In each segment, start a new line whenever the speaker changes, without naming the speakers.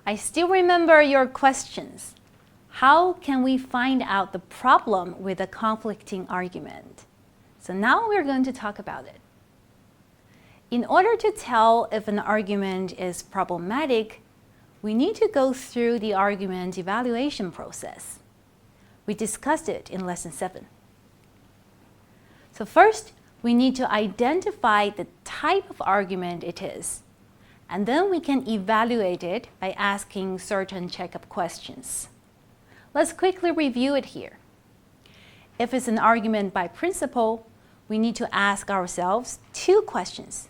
I still remember your questions. How can we find out the problem with a conflicting argument? So now we're going to talk about it. In order to tell if an argument is problematic, we need to go through the argument evaluation process. We discussed it in Lesson 7. So first, we need to identify the type of argument it is, and then we can evaluate it by asking certain checkup questions. Let's quickly review it here. If it's an argument by principle, we need to ask ourselves two questions.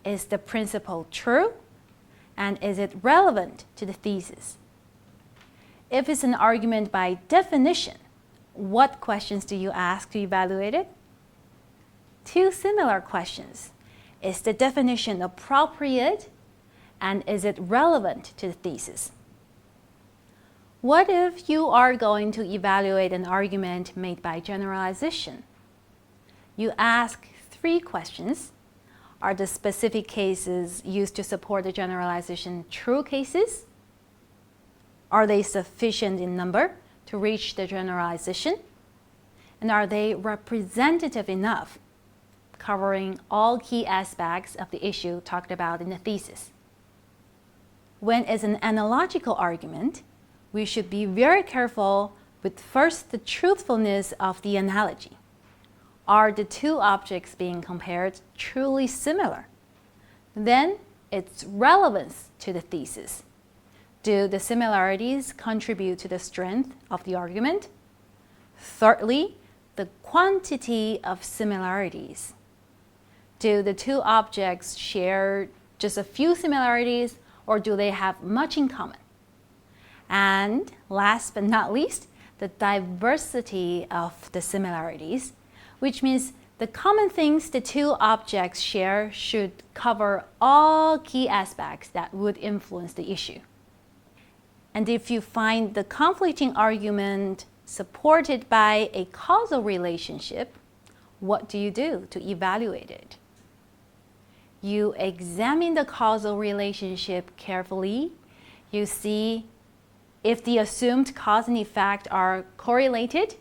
Is the principle true? And is it relevant to the thesis? If it's an argument by definition, what questions do you ask to evaluate it? Two similar questions. Is the definition appropriate? And is it relevant to the thesis? What if you are going to evaluate an argument made by generalization? You ask three questions. Are the specific cases used to support the generalization true cases? Are they sufficient in number to reach the generalization? And are they representative enough, covering all key aspects of the issue talked about in the thesis? When it's an analogical argument, we should be very careful with first the truthfulness of the analogy. Are the two objects being compared truly similar? Then its relevance to the thesis. Do the similarities contribute to the strength of the argument? Thirdly, the quantity of similarities. Do the two objects share just a few similarities, or do they have much in common? And last but not least, the diversity of the similarities, which means the common things the two objects share should cover all key aspects that would influence the issue. And if you find the conflicting argument supported by a causal relationship, what do you do to evaluate it? You examine the causal relationship carefully. You see if the assumed cause and effect are correlated,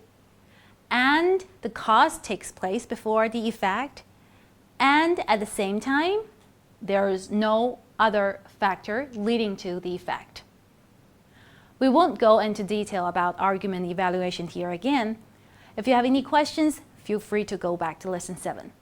and the cause takes place before the effect, and at the same time, there is no other factor leading to the effect. We won't go into detail about argument evaluation here again. If you have any questions, feel free to go back to Lesson 7.